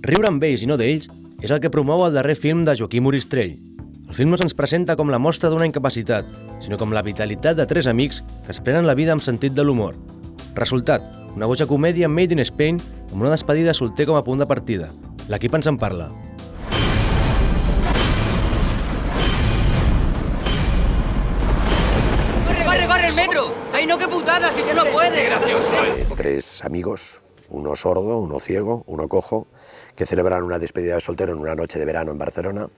Riure amb ells i no d'ells és el que promou el darrer film de Joaquim Oristrell. El film no se'ns presenta com la mostra d'una incapacitat, sinó com la vitalitat de tres amics que es prenen la vida amb sentit de l'humor. Resultat, una boja comèdia made in Spain amb una despedida solter com a punt de partida. L'equip ens en parla. ¡Corre el metro! ¡Ay, no, qué putada! ¡Si que no puede! Gracioso. Tres amigos, uno sordo, uno ciego, uno cojo, que celebran una despedida de soltero en una noche de verano en Barcelona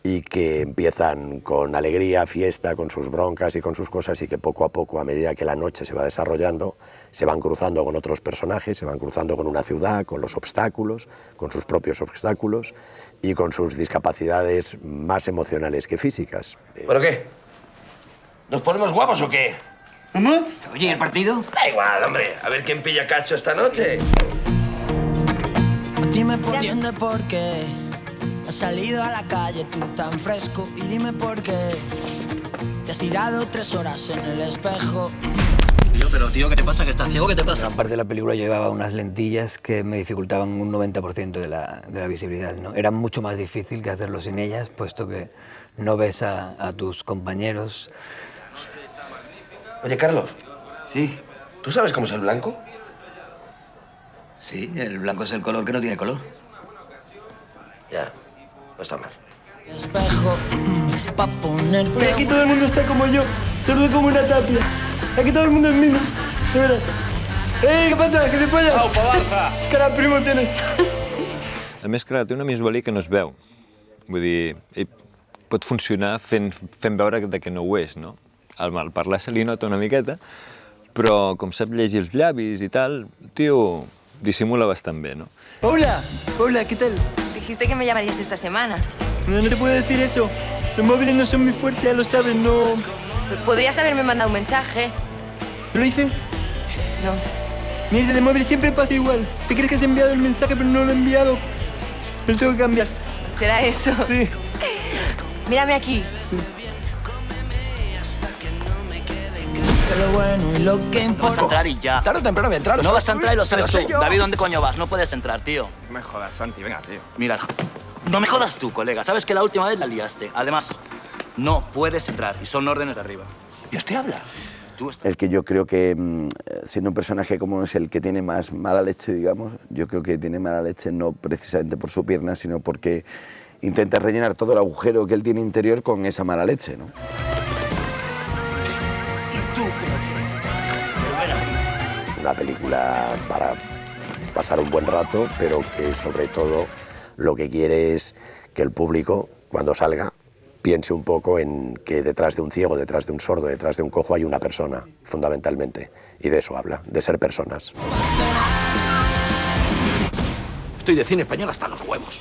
y que empiezan con alegría, fiesta, con sus broncas y con sus cosas, y que poco a poco, a medida que la noche se va desarrollando, se van cruzando con otros personajes, se van cruzando con una ciudad, con los obstáculos, con sus propios obstáculos y con sus discapacidades más emocionales que físicas. ¿Pero qué? ¿Nos ponemos guapos o qué? Oye, ¿y el partido? Da igual, hombre. A ver quién pilla cacho esta noche. Dime por qué has salido a la calle tú tan fresco, y dime por qué te has tirado 3 horas en el espejo. Pero tío, ¿qué te pasa? ¿Que estás ciego? ¿Qué te pasa? Gran parte de la película llevaba unas lentillas que me dificultaban un 90% de la visibilidad, ¿no? Era mucho más difícil que hacerlo sin ellas, puesto que no ves a tus compañeros. Oye, Carlos, Sí, ¿tú sabes cómo es el blanco? sí, el blanco es el color que no tiene color. Ya, no está mal. Espejo, pa' ponerte. Aquí todo el mundo está como yo, sordo como una tapia. Aquí todo el mundo es menos, de verdad. ¿Qué passa? Què li folla? Au, Pavarza! Cara primo tienes. A més, clar, té una minusvalía que no es veu. Vull dir, pot funcionar fent veure que no ho és, no? Al parlar se li nota una miqueta, però com sap llegir els llavis i tal, el tio dissimula bastant bé, no? Paula, ¿qué tal? Dijiste que me llamarías esta semana. No te puedo decir eso. Los móviles no son muy fuertes, ya lo sabes, no... Podrías haberme mandado un mensaje. ¿Lo hice? No. Mierda, de móvil siempre pasa igual. Te crees que has enviado el mensaje, pero no lo he enviado. Lo tengo que cambiar. ¿Será eso? Sí. Mírame aquí. Lo bueno y lo que No vas a importa. entrar y ya. Tarde o temprano voy a entrar. No vas a entrar y lo sabes tú. Pero soy yo. David, ¿dónde coño vas? No puedes entrar, tío. No me jodas, Santi, venga, tío. Mira, no me jodas tú, colega. Sabes que la última vez la liaste. Además, no puedes entrar y son órdenes de arriba. Dios te habla. Tú estás... El que yo creo que, siendo un personaje como es el que tiene más mala leche, digamos, yo creo que tiene mala leche no precisamente por su pierna, sino porque intenta rellenar todo el agujero que él tiene interior con esa mala leche, ¿no? Es una película para pasar un buen rato, pero que sobre todo lo que quiere es que el público, cuando salga, piense un poco en que detrás de un ciego, detrás de un sordo, detrás de un cojo hay una persona, fundamentalmente. Y de eso habla, de ser personas. Estoy de cine español hasta los huevos.